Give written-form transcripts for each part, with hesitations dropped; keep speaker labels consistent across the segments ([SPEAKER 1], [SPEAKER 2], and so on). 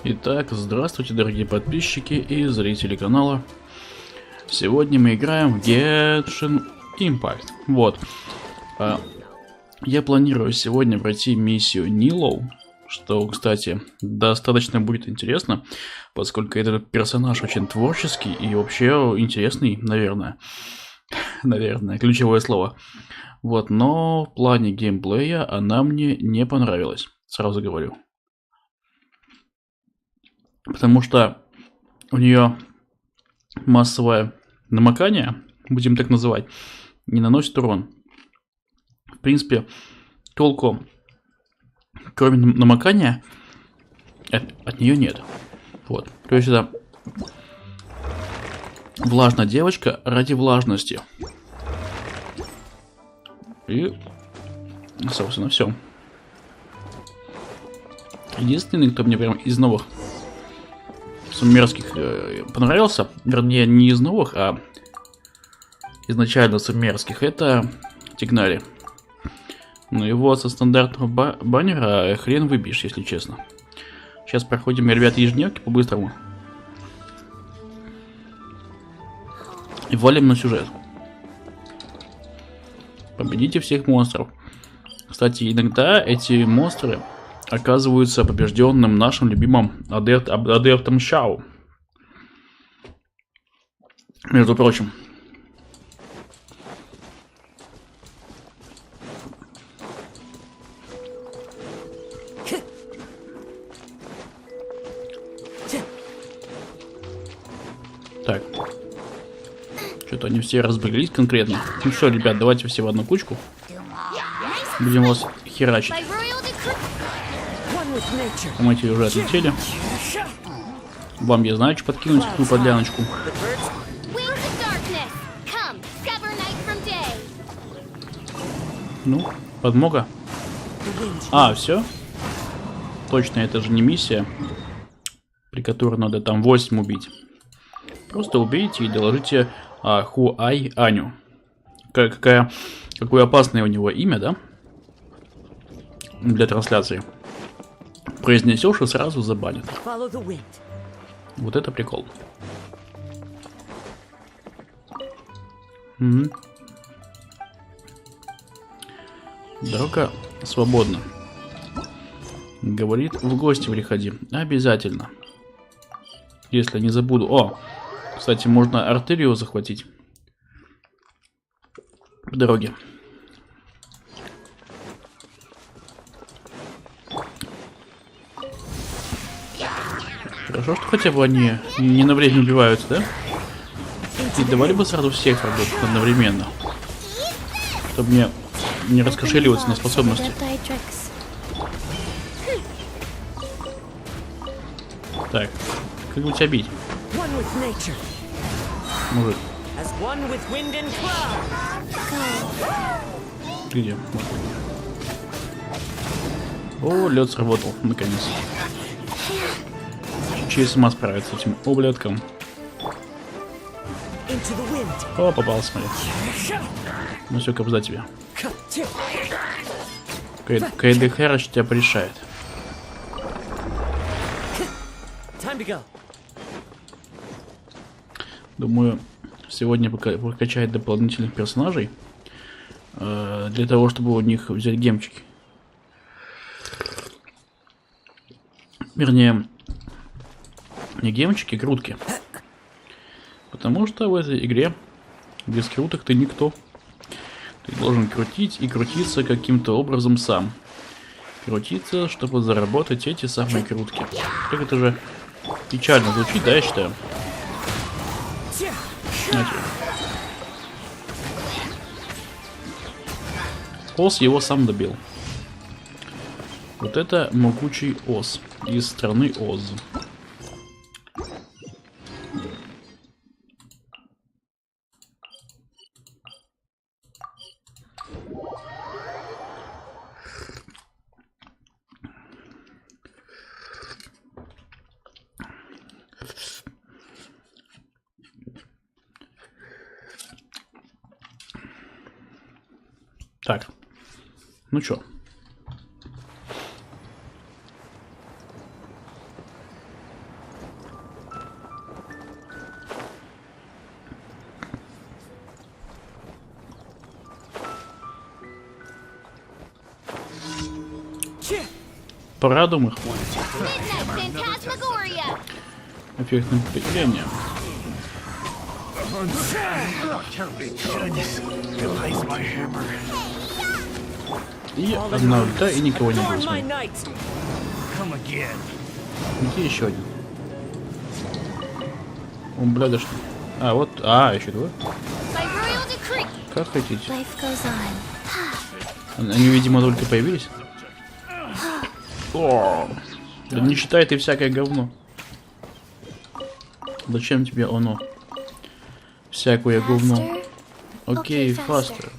[SPEAKER 1] Итак, здравствуйте, дорогие подписчики и зрители канала. Сегодня мы играем в Genshin Impact. Вот. Я планирую сегодня пройти миссию Нилоу, что, кстати, достаточно будет интересно, поскольку этот персонаж очень творческий и вообще интересный, наверное. Наверное, ключевое слово. Вот, но в плане геймплея она мне не понравилась, сразу говорю. Потому что у нее массовое намокание, будем так называть, не наносит урон. В принципе, толку, кроме намокания, от нее нет. Вот. То есть это влажная девочка ради влажности. И, собственно, все. Единственный, кто мне прям из новых сумерских понравился, вернее, не из новых, а изначально сумерских, это Тигнари. Но его со стандартного баннера хрен выбьешь, если честно. Сейчас проходим, ребят, ежедневки по-быстрому. И валим на сюжет. Победите всех монстров. Кстати, иногда эти монстры оказываются побежденным нашим любимым адептом Шау. Между прочим. Так. Что-то они все разбрелись конкретно. Ну все, ребят, давайте все в одну кучку. Будем вас херачить. Мы эти уже отлетели. Вам я знаю, что подкинуть, какую подляночку. Ну, подмога. А, все? Точно, это же не миссия, при которой надо там 8 убить. Просто убейте и доложите Хуай Аню. Какое опасное у него имя, да? Для трансляции. Произнесешь и сразу забанят. Вот это прикол. Угу. Дорога свободна. Говорит, в гости приходи. Обязательно. Если не забуду. О, кстати, можно артерию захватить по дороге. Хорошо, что хотя бы они не на время убиваются, да? И давали бы сразу всех работать одновременно, чтобы мне не раскошеливаться на способности. Так, как бы тебя бить? Мужик. Ты где? О, лед сработал, наконец. Чей сама справится с этим ублюдком. О, попался, смотри. Ну все, кобза тебе. КДХ тебя порешает. Думаю, сегодня прокачать дополнительных персонажей для того, чтобы у них взять гемчики. Вернее, не гемчики, крутки. Потому что в этой игре без круток ты никто. Ты должен крутить и крутиться каким-то образом сам. Крутиться, чтобы заработать эти самые крутки. Как это же печально звучит, да, я считаю? Знаете. Ос его сам добил. Вот это могучий ос из страны Оз. Так, ну чё? порадуем их эффектным появлением. И одна ульта, и никого не будет. Где еще один? Он, бля, да что? А, вот, еще два. Как хотите. Они, видимо, только появились. О, да не считай ты всякое говно. Зачем тебе оно? Всякое говно. Окей, faster.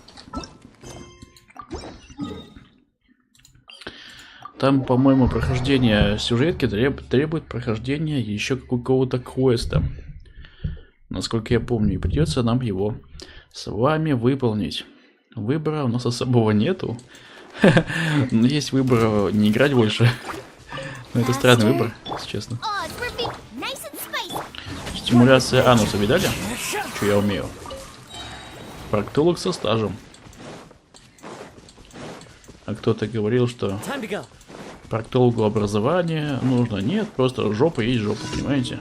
[SPEAKER 1] Там, по-моему, прохождение сюжетки требует прохождения еще какого-то квеста. Насколько я помню, и придется нам его с вами выполнить. Выбора у нас особого нету. Но есть выбор не играть больше. Но это странный выбор, если честно. Стимуляция ануса, видали? Что я умею? Проктолог со стажем. А кто-то говорил, что проктологу образование нужно. Нет, просто жопа есть жопа, понимаете?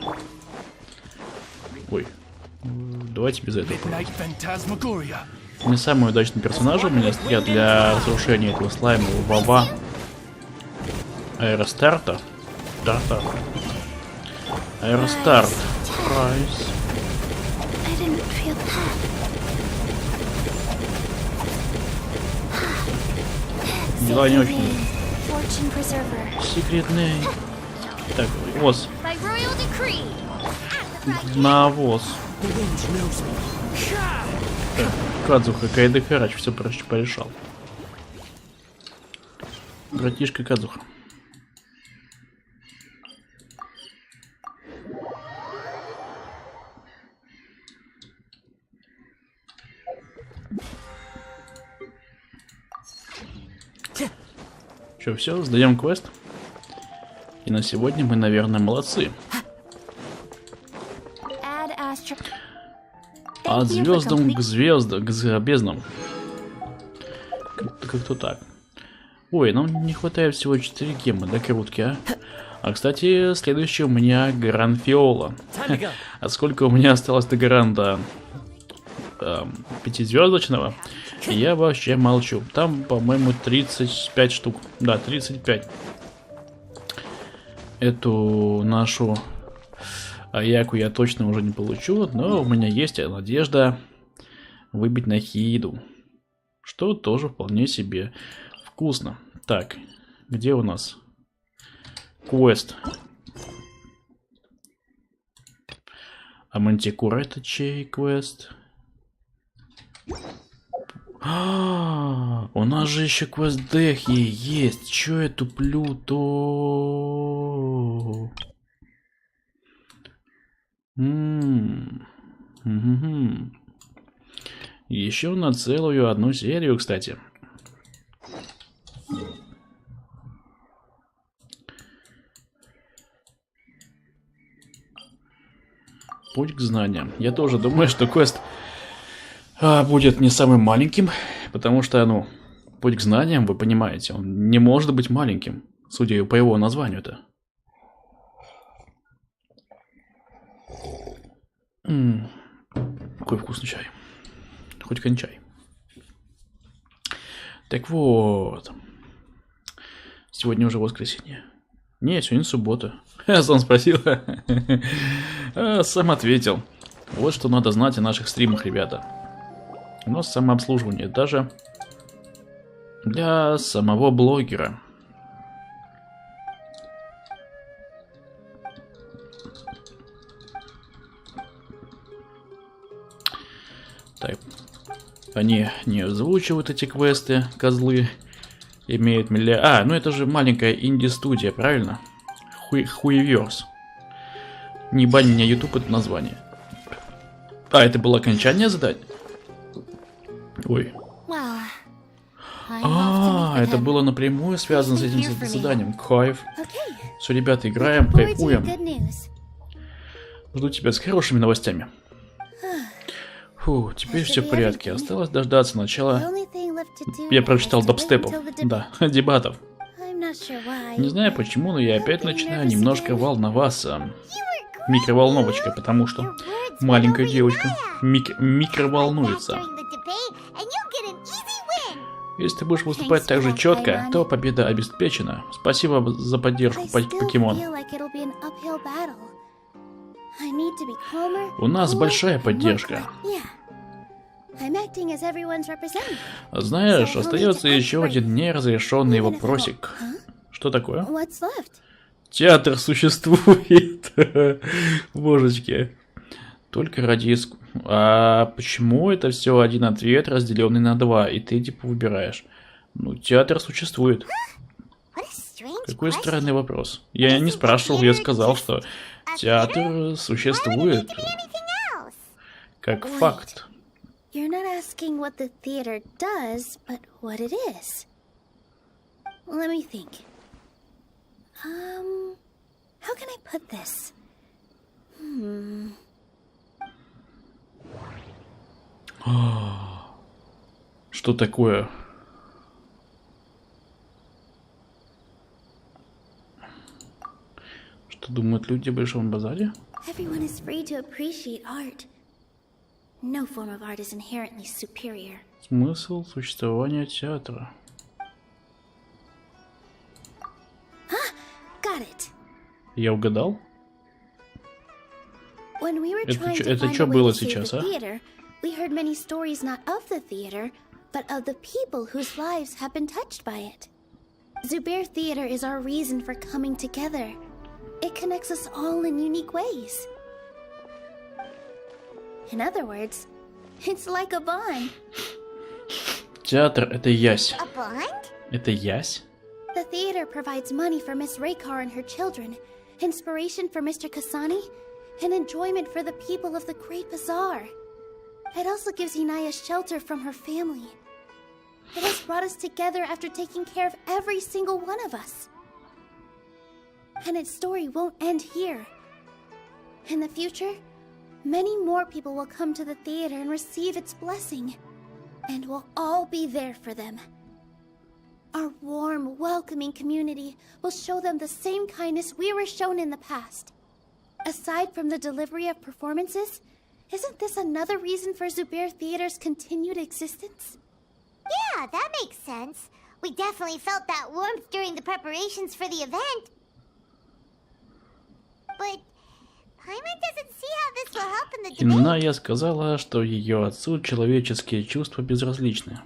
[SPEAKER 1] Ой, давайте без этого. Не самый удачный персонаж у меня стоят для разрушения этого слаймового баба. Аэростарта. Аэростарт. Прайс. Дела не очень. Секретный. Так, воз. Навоз. Кадзуха, Кайде Харач все порешал. Братишка Кадзуха. Что, все, сдаем квест. И на сегодня мы, наверное, молодцы. От звездам к звездам, к безднам. Как-то так. Ой, нам не хватает всего 4 гемы, да, крутки, а? А, кстати, следующий у меня Гран-Фиола. А сколько у меня осталось до Гранда 5-звездочного, я вообще молчу. Там, по-моему, 35 штук. Да, 35. Эту нашу Аяку я точно уже не получу, но у меня есть надежда выбить на Хииду, что тоже вполне себе вкусно. Так, где у нас квест? А Мантикора это чей квест? У нас же еще квест Дехи есть. Че я туплю-то? Еще на целую одну серию, кстати. Путь к знаниям. Я тоже думаю, что квест будет не самым маленьким, потому что, путь к знаниям, вы понимаете, он не может быть маленьким, судя по его названию-то. Какой вкусный чай. Хоть кончай. Так вот. Сегодня уже воскресенье. Не, сегодня суббота. Сам спросил. Сам ответил. Вот что надо знать о наших стримах, ребята. У нас самообслуживание даже для самого блогера. Так, они не озвучивают эти квесты, козлы. Имеют миллиард... это же маленькая инди-студия, правильно? Хуеверс. Не бань меня YouTube, это название. Это было окончание задать? Ой. Это было напрямую связано с этим заданием. Кайф. Все, ребята, играем, кайфуем. Жду тебя с хорошими новостями. Фу, теперь все в порядке. Осталось дождаться начала. Я прочитал дабстепов. Да, дебатов. Не знаю почему, но я опять начинаю немножко волноваться. Микроволновочка, потому что маленькая девочка микроволнуется. Если ты будешь выступать так же четко, то победа обеспечена. Спасибо за поддержку, покемон. У нас большая поддержка. Знаешь, остается еще один неразрешенный вопросик. Что такое? Театр существует. Божечки. Только ради А почему это все один ответ, разделенный на два, и ты типа выбираешь? Ну, театр существует. Какой странный вопрос. Я не спрашивал, я сказал, что театр существует. Как факт.
[SPEAKER 2] You're not asking what the theater does, but what it is. Let me think. How can I put this?
[SPEAKER 1] Что такое? Что думают люди о Большом базаре?
[SPEAKER 2] Everyone is free to appreciate art. No form of art is inherently superior.
[SPEAKER 1] Смысл существования театра.
[SPEAKER 2] Got it.
[SPEAKER 1] Я угадал?
[SPEAKER 2] When we were
[SPEAKER 1] Это
[SPEAKER 2] trying to
[SPEAKER 1] это
[SPEAKER 2] find
[SPEAKER 1] что
[SPEAKER 2] a way
[SPEAKER 1] было
[SPEAKER 2] to save
[SPEAKER 1] сейчас,
[SPEAKER 2] the
[SPEAKER 1] а?
[SPEAKER 2] theater, we heard many stories not of the theater, but of the people whose lives have been touched by it. Zubair Theater is our reason for coming together. It connects us all in unique ways. In other words, it's like a bond.
[SPEAKER 1] Театр — это ясь.
[SPEAKER 2] A bond?
[SPEAKER 1] Это ясь?
[SPEAKER 2] The theater provides money for Miss Raykar and her children, inspiration for Mr. Kasani, and enjoyment for the people of the Great Bazaar. It also gives Inaya shelter from her family. It has brought us together after taking care of every single one of us. And its story won't end here. In the future, many more people will come to the theater and receive its blessing. And we'll all be there for them. Our warm, welcoming community will show them the same kindness we were shown in the past. Aside from the delivery of performances, isn't this another reason for Zubair Theater's continued existence?
[SPEAKER 3] Yeah, that makes sense. We definitely felt that warmth during the preparations for the event. But Paimon doesn't see how this will help in the debate.
[SPEAKER 1] Иная сказала, что ее отцу человеческие чувства безразличны.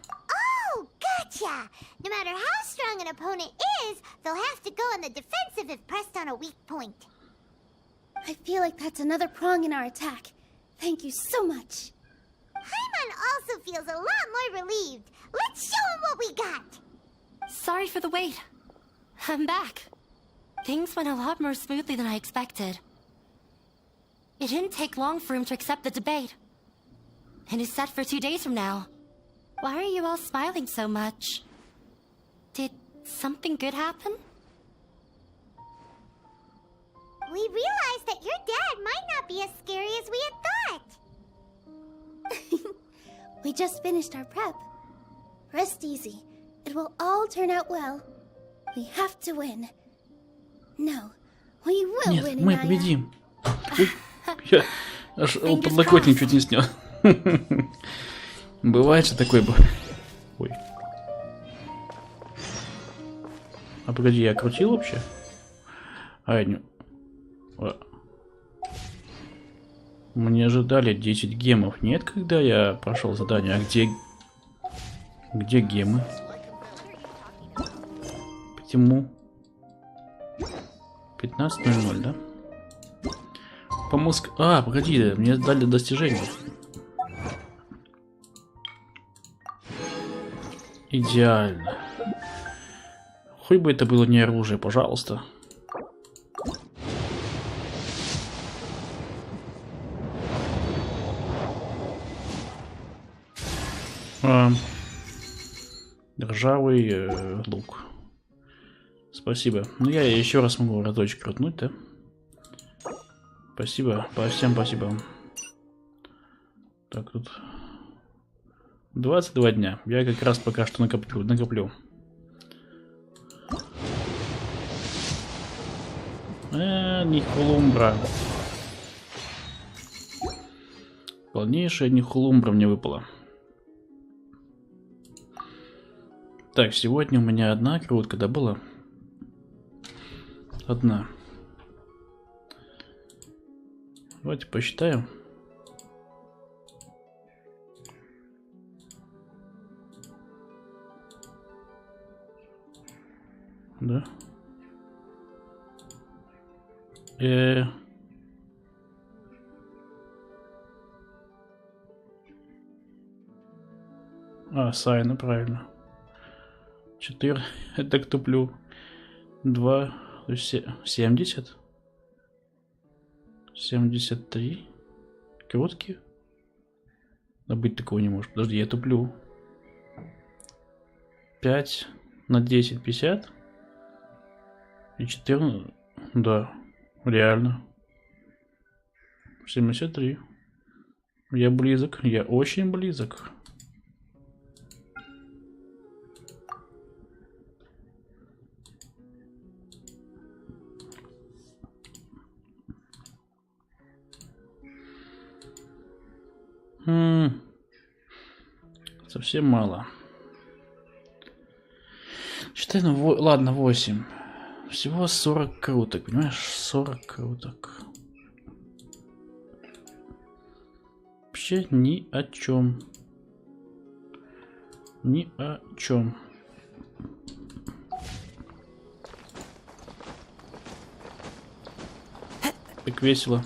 [SPEAKER 3] Oh, gotcha! No matter how strong an opponent is, they'll have to go on the defensive if pressed on a weak point.
[SPEAKER 2] I feel like that's another prong in our attack. Thank you so much.
[SPEAKER 3] Paimon also feels a lot more relieved. Let's show him what we got!
[SPEAKER 4] Sorry for the wait. I'm back. Things went a lot more smoothly than I expected. It didn't take long for him to accept the debate. And it's set for 2 days from now. Why are you all smiling so much? Did something good happen?
[SPEAKER 3] We realized that your dad might not be as scary as we had thought.
[SPEAKER 2] We just finished our prep. Rest easy. It will all turn out well. We have to win. No, we will
[SPEAKER 1] Нет,
[SPEAKER 2] win,
[SPEAKER 1] мы
[SPEAKER 2] Inaya.
[SPEAKER 1] победим. Ой, я аж подлокотник чуть не снял. Бывает же такое. Ой. А погоди, я крутил вообще? А, я не... Мне же дали 10 гемов, нет, когда я прошел задание? А где гемы? Почему? 15:00, да? А, погоди, мне дали достижение. Идеально. Хоть бы это было не оружие, пожалуйста. Ржавый лук. Спасибо. Ну я еще раз могу разочек крутнуть, да? Спасибо. Всем спасибо. Так, тут 22 дня. Я как раз пока что накоплю. Нихулумбра. Полнейшая нихулумбра мне выпала. Так, сегодня у меня одна крутка, да, была? Одна. Давайте посчитаем. Да. Сайна, правильно. 4. Это к туплю. 2. 70. 73. Крутки. Да быть такого не может. Подожди, я туплю. 5 на 10, 50. И 14. Да, реально. 73. Я близок. Я очень близок. Совсем мало. Считай, ну, ладно, 8. Всего 40 круток, понимаешь? 40 круток. Вообще ни о чем. Ни о чем. Так весело.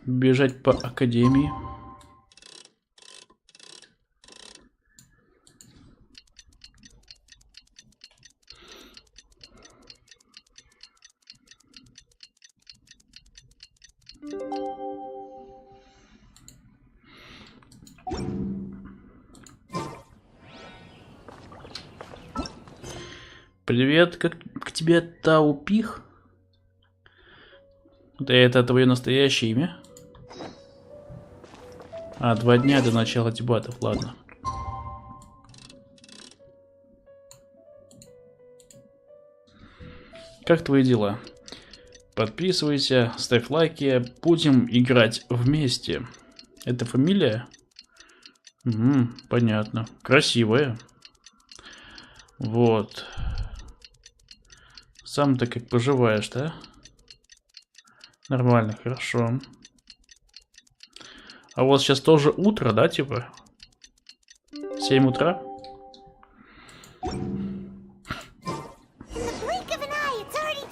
[SPEAKER 1] Бежать по академии. Привет, как к тебе Таупих? Это твое настоящее имя? 2 дня до начала дебатов, ладно. Как твои дела? Подписывайся, ставь лайки, будем играть вместе. Это фамилия? Понятно. Красивая. Вот. Сам-то как поживаешь, да? Нормально, хорошо. А у вас сейчас тоже утро, да, типа? 7 утра?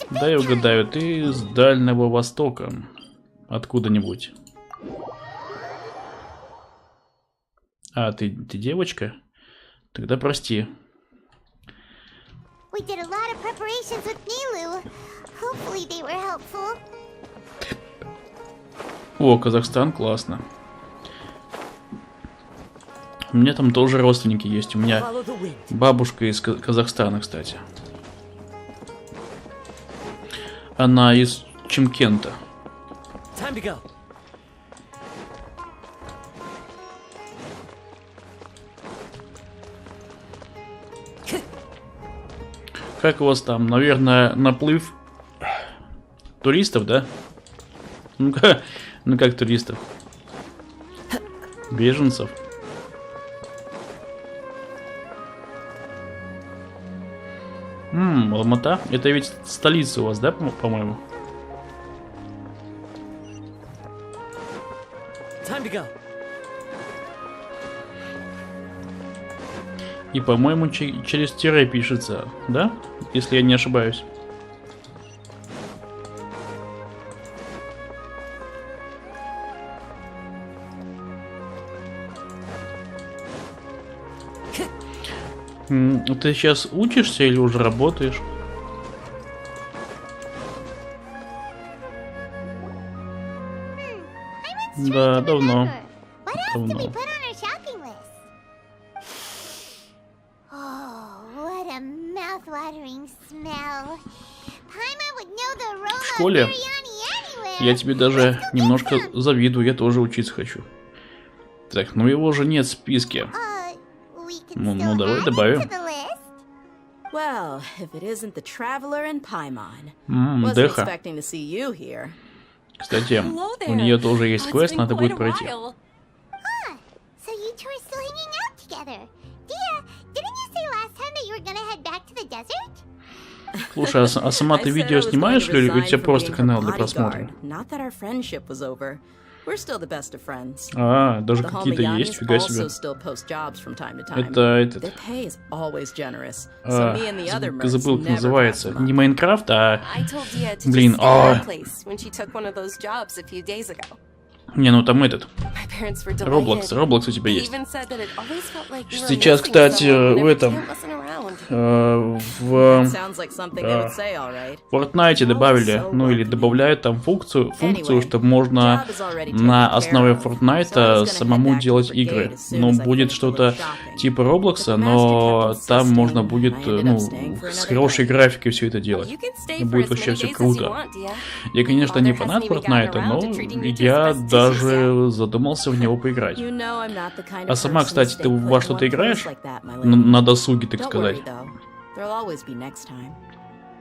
[SPEAKER 1] Дай угадаю, ты из Дальнего Востока. Откуда-нибудь. Ты девочка? Тогда прости.
[SPEAKER 3] We did a lot of preparations with Nilu. Hopefully they were helpful.
[SPEAKER 1] О, Казахстан, классно. У меня там тоже родственники есть. У меня бабушка из Казахстана, кстати. Она из Чимкента. Как у вас там? Наверное, наплыв туристов, да? Ну как туристов? Беженцев. Алмата? Это ведь столица у вас, да, по-моему? И, по-моему, через тире пишется, да? Если я не ошибаюсь. Ты сейчас учишься или уже работаешь? Да, давно. Давно. В школе я тебе даже немножко завидую, я тоже учиться хочу. Так, ну его же нет в списке. Ну давай добавим.
[SPEAKER 5] Well, if it isn't the traveler and Paimon. Wasn't
[SPEAKER 1] Деха.
[SPEAKER 5] expecting to see you here.
[SPEAKER 1] Кстати, у нее тоже есть квест, надо будет пройти.
[SPEAKER 3] Huh. So you two are still hanging out together. Dia, didn't you say last time that you were gonna head back to the desert?
[SPEAKER 1] Слушай, а сама ты видео снимаешь или у тебя просто канал для просмотра?
[SPEAKER 5] Not that our friendship was over. We're still the best of friends.
[SPEAKER 1] Даже
[SPEAKER 5] The
[SPEAKER 1] какие-то есть,
[SPEAKER 5] Homayanis
[SPEAKER 1] фига себе.
[SPEAKER 5] also still post jobs from time to time.
[SPEAKER 1] Это этот...
[SPEAKER 5] Their pay is always generous. So me and the other mercs
[SPEAKER 1] Забыл, как
[SPEAKER 5] never
[SPEAKER 1] называется.
[SPEAKER 5] pass them
[SPEAKER 1] Не
[SPEAKER 5] up.
[SPEAKER 1] Майнкрафт, а...
[SPEAKER 6] I told Dia to
[SPEAKER 1] Блин,
[SPEAKER 6] just stay at her place when she took one of those jobs a few days ago.
[SPEAKER 1] Не, ну там этот...
[SPEAKER 6] My parents were delighted.
[SPEAKER 1] Роблокс у тебя
[SPEAKER 6] They
[SPEAKER 1] есть.
[SPEAKER 6] even said that it always felt like we were
[SPEAKER 1] Сейчас,
[SPEAKER 6] missing
[SPEAKER 1] кстати,
[SPEAKER 6] someone
[SPEAKER 1] в
[SPEAKER 6] whenever
[SPEAKER 1] этом...
[SPEAKER 6] Tim wasn't around.
[SPEAKER 1] В
[SPEAKER 5] Sounds like something I would say, all right.
[SPEAKER 1] Fortnite добавили, ну или добавляют там функцию, чтобы можно на основе Fortnite самому делать игры. Ну, будет что-то типа Роблокса, но там можно будет, ну, с хорошей графикой все это делать.
[SPEAKER 6] You can stay
[SPEAKER 1] И
[SPEAKER 6] for
[SPEAKER 1] будет
[SPEAKER 6] as
[SPEAKER 1] вообще
[SPEAKER 6] many
[SPEAKER 1] все
[SPEAKER 6] days as you
[SPEAKER 1] круто.
[SPEAKER 6] want, Dia.
[SPEAKER 1] Я, конечно, не фанат Fortnite, но я даже задумался в него поиграть.
[SPEAKER 5] You know I'm not the kind of
[SPEAKER 1] А сама,
[SPEAKER 5] person to
[SPEAKER 1] кстати,
[SPEAKER 5] stay
[SPEAKER 1] ты
[SPEAKER 5] put
[SPEAKER 1] во
[SPEAKER 5] in
[SPEAKER 1] что-то
[SPEAKER 5] one
[SPEAKER 1] играешь?
[SPEAKER 5] place like that, my lady.
[SPEAKER 1] На досуге, так
[SPEAKER 5] Don't
[SPEAKER 1] сказать.
[SPEAKER 5] worry, though. There'll always be next time.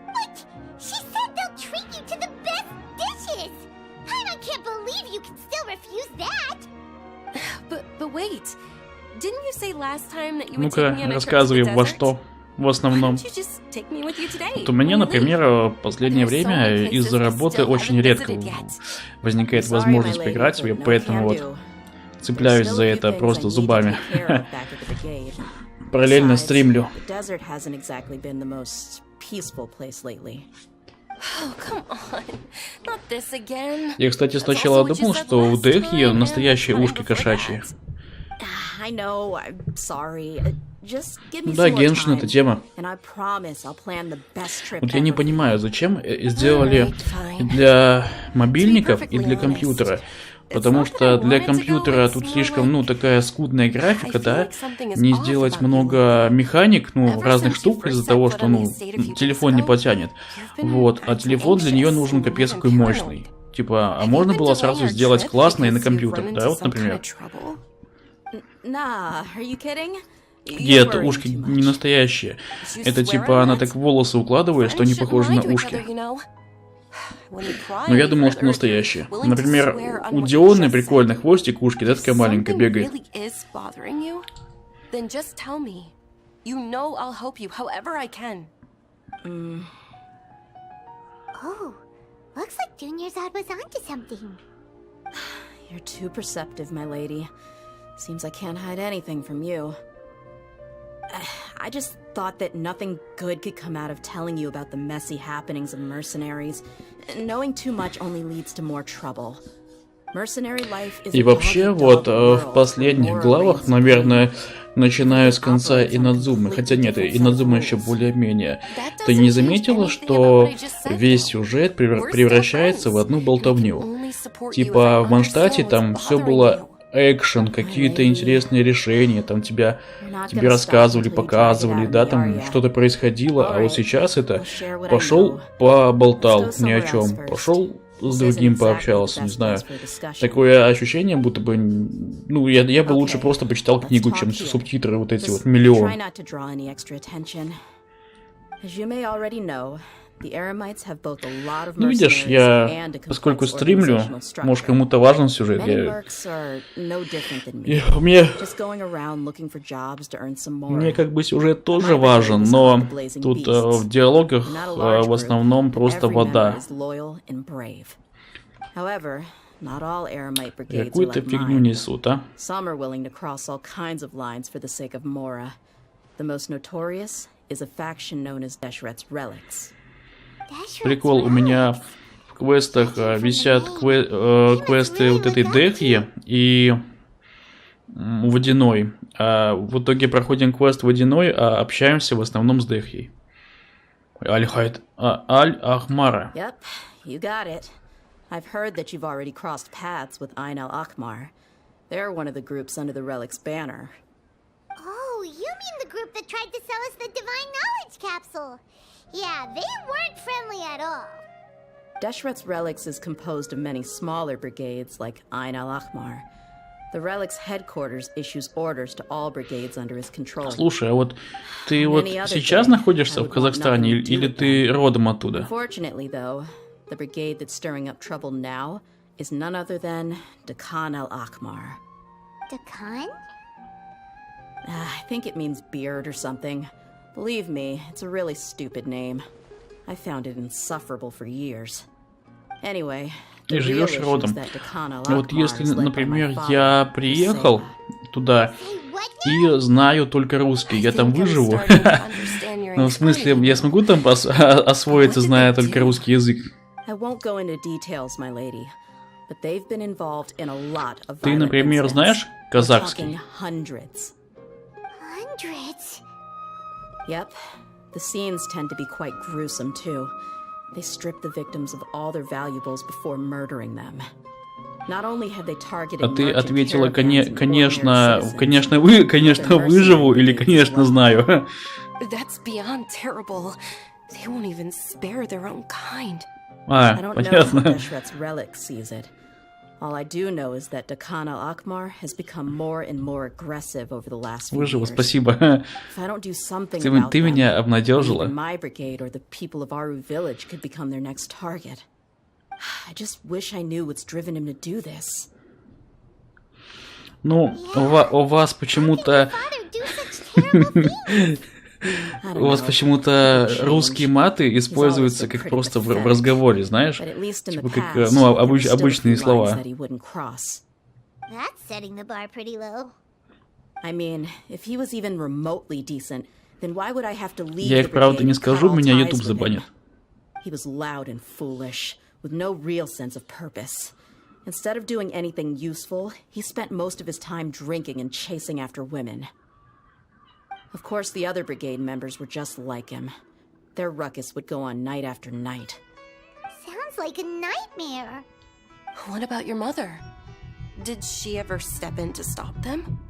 [SPEAKER 3] What? She said they'll treat you to the best dishes! I can't believe you can still refuse that!
[SPEAKER 6] But wait. Didn't you say last time that you would
[SPEAKER 1] Ну-ка,
[SPEAKER 6] take me on a trip to
[SPEAKER 1] рассказывай,
[SPEAKER 6] the
[SPEAKER 1] во
[SPEAKER 6] desert?
[SPEAKER 1] что в основном.
[SPEAKER 6] Why don't you just take me with you today?
[SPEAKER 1] Вот у меня,
[SPEAKER 6] when we
[SPEAKER 1] например,
[SPEAKER 6] leave?
[SPEAKER 1] в последнее
[SPEAKER 6] There's so
[SPEAKER 1] время
[SPEAKER 6] many places
[SPEAKER 1] из-за
[SPEAKER 6] we
[SPEAKER 1] работы
[SPEAKER 6] still
[SPEAKER 1] очень
[SPEAKER 6] haven't
[SPEAKER 1] редко
[SPEAKER 6] visited yet.
[SPEAKER 1] возникает
[SPEAKER 5] Sorry, my
[SPEAKER 1] возможность
[SPEAKER 5] lady,
[SPEAKER 1] поиграть,
[SPEAKER 5] but
[SPEAKER 1] я
[SPEAKER 5] no
[SPEAKER 1] поэтому
[SPEAKER 5] can
[SPEAKER 1] вот
[SPEAKER 5] do.
[SPEAKER 1] цепляюсь
[SPEAKER 5] There's
[SPEAKER 1] за
[SPEAKER 5] still a few
[SPEAKER 1] это
[SPEAKER 5] things I
[SPEAKER 1] просто
[SPEAKER 5] need to
[SPEAKER 1] зубами.
[SPEAKER 5] take care of back at the brigade.
[SPEAKER 1] Параллельно
[SPEAKER 5] Besides,
[SPEAKER 1] стримлю.
[SPEAKER 5] the desert hasn't exactly been the most peaceful place lately.
[SPEAKER 6] Oh, come on. Not this again.
[SPEAKER 1] Я, кстати, сначала думал, что у Дехи настоящие ушки кошачьи.
[SPEAKER 5] I know, I'm sorry. Just give me
[SPEAKER 1] Ну да,
[SPEAKER 5] some more
[SPEAKER 1] Геншин — это
[SPEAKER 5] time,
[SPEAKER 1] тема.
[SPEAKER 5] and I promise I'll plan the best trip
[SPEAKER 1] Вот я не
[SPEAKER 5] ever.
[SPEAKER 1] понимаю, зачем сделали и для мобильников, и для компьютера. Потому что для компьютера тут слишком, ну, такая скудная графика, да? Не сделать много механик, ну, разных штук из-за того, что, ну, телефон не потянет. Вот, а телефон для нее нужен капец какой мощный. Типа, а можно было сразу сделать классно и на компьютер, да, вот, например.
[SPEAKER 5] Nah, are you kidding?
[SPEAKER 1] Нет, ушки не настоящие. Это типа она так волосы укладывает, что они похожи на ушки. Но я думал, что настоящие. Например, у Дионы прикольный хвостик, ушки, да, такая маленькая бегает.
[SPEAKER 6] Then just tell me. You know I'll help you however I can.
[SPEAKER 3] Oh, looks like Junior's was onto something.
[SPEAKER 5] You're too perceptive, my lady. Seems I can't hide anything from you. I just thought that nothing good could come out of telling you about the messy happenings of mercenaries. Knowing too much only leads to more trouble. Mercenary life is
[SPEAKER 1] И вообще, вот в последних главах, наверное, начиная с конца Инадзумы, хотя нет, Инадзума еще более-менее, ты не заметила, что весь сюжет превращается в одну болтовню? Типа в Манштате там все было экшен, какие-то интересные решения, там тебе рассказывали, показывали, да, там что-то происходило, а вот сейчас это пошел поболтал ни о чем, пошел с другим пообщался, не знаю. Такое ощущение, будто бы, ну, я бы лучше просто почитал книгу, чем субтитры вот эти вот миллион. Ну, видишь, я, поскольку стримлю, может, кому-то важен сюжет, мне как бы сюжет тоже важен, но тут в диалогах в основном просто вода. Какую-то фигню несут, а? Прикол, у меня в квестах висят квесты вот этой Дехи и Водяной. А в итоге проходим квест Водяной, а общаемся в основном с Дехией. Аль-Ахмара.
[SPEAKER 5] Yep, you got it. I've heard that you've already crossed paths with Ain al-Akhmar. They're one of the groups under the Relic's banner.
[SPEAKER 3] Oh, you mean the group that tried to sell us the Divine Knowledge Capsule? Yeah, they weren't friendly at all.
[SPEAKER 5] Deshret's Relics is composed of many smaller brigades like Ain al-Akhmar. The Relic's headquarters issues orders to all brigades under his control.
[SPEAKER 1] Слушай, а вот ты вот сейчас находишься в Казахстане или ты родом оттуда?
[SPEAKER 5] Unfortunately, though, the brigade that's stirring up trouble now is none other than Dakan al-Akmar.
[SPEAKER 3] Dakan?
[SPEAKER 5] I think it means beard or something. Believe me, it's a really stupid name. I found it insufferable for years. Anyway,
[SPEAKER 1] Ты живешь родом. Вот если, например, я приехал туда и знаю только русский, я там выживу? Ну, в смысле, я смогу там освоиться, зная только русский язык? Ты, например, знаешь казахский?
[SPEAKER 5] Yep. The scenes tend to be quite gruesome too. They strip the victims of all their valuables before murdering them. Not only have they targeted.
[SPEAKER 1] А ты ответила, конечно, выживу или конечно знаю.
[SPEAKER 6] That's beyond terrible. They won't even spare their own kind.
[SPEAKER 1] Понятно.
[SPEAKER 5] All I do know is that Dakan al-Akmar has become more and more aggressive over the last few years.
[SPEAKER 1] Выживу, спасибо.
[SPEAKER 5] If I don't do something about
[SPEAKER 1] Ты меня обнадежила.
[SPEAKER 5] even my brigade or the people of Aru village could become their next target. I just wish I knew what's driven him to do this.
[SPEAKER 1] Ну, у вас почему-то... У вас почему-то русские маты используются как просто в разговоре, знаешь? Типа как, ну, обычные слова. Я их, правда, не скажу, меня YouTube забанит.
[SPEAKER 5] Instead of doing anything useful, he spent most of his time drinking and chasing after women. Of course, the other brigade members were just like him. Their ruckus would go on night after night.
[SPEAKER 3] Sounds like a nightmare.
[SPEAKER 6] What about your mother? Did she ever step in to stop them?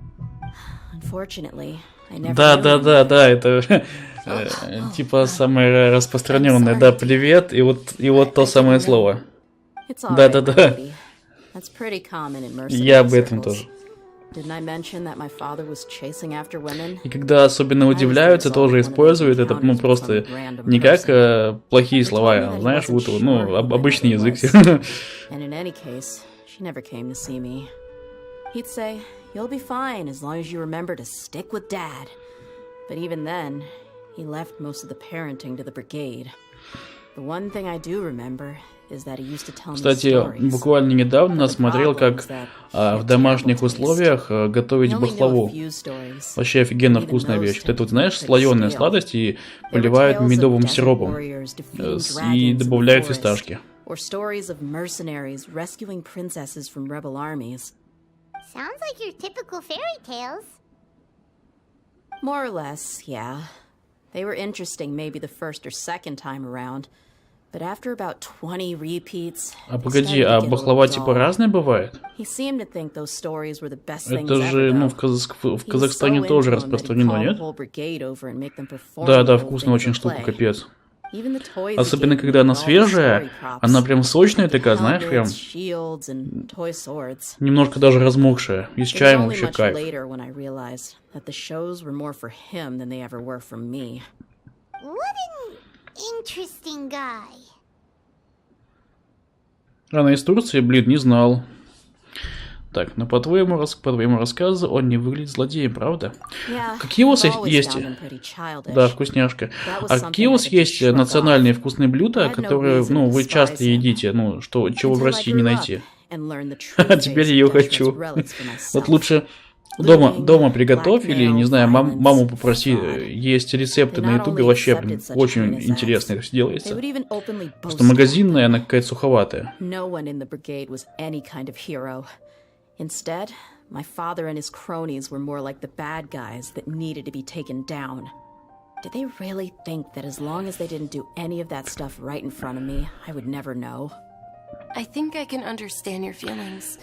[SPEAKER 5] Unfortunately, I never.
[SPEAKER 1] Да, это типа самое распространенное. Да, привет, и вот то самое слово. Да.
[SPEAKER 5] That's pretty common in mercenary
[SPEAKER 1] Я об этом тоже.
[SPEAKER 5] Didn't I mention that my father was chasing after women?
[SPEAKER 1] И когда особенно удивляются, тоже используют это, ну, просто не как плохие слова, а, знаешь, будто, ну, обычный язык.
[SPEAKER 5] And in any case, she never came to see me. He'd say, "You'll be fine as long as you remember to stick with Dad." But even then, he left most of the parenting to the brigade. The one thing I do remember. Кстати,
[SPEAKER 1] буквально недавно смотрел, как в домашних условиях готовить баклаву. Вообще офигенно вкусная вещь. Вот это вот, знаешь, слоеная сладость и поливают медовым сиропом и добавляют фисташки.
[SPEAKER 5] More or less, yeah. They were interesting maybe the first or second time around. But after about 20 repeats,
[SPEAKER 1] а погоди, а баклава типа разная бывает? Это же, ну, в Казахстане тоже распространено, нет? Да, вкусная очень штука, капец. Особенно, когда она свежая, она прям сочная такая, знаешь, прям немножко даже размокшая. И с чаем вообще кайф.
[SPEAKER 3] Interesting guy.
[SPEAKER 1] Она из Турции, блин, не знал. Так, ну по твоему рассказу он не выглядит злодеем, правда? Какие у вас есть... Да, вкусняшка. А какие у вас есть национальные вкусные блюда, которые, ну, вы часто едите, ну, чего в России не найти? А теперь я ее хочу. Вот лучше... Дома приготовь или, не знаю, маму попроси. Есть рецепты на ютубе, вообще очень интересно это все делается. Просто магазинная, она какая-то суховатая.
[SPEAKER 5] Instead, my father and his cronies were more like the bad guys that needed to be taken down. Did they really think that as long as they didn't do any of that stuff right in front of me, I would never know?
[SPEAKER 6] I think I can understand your feelings.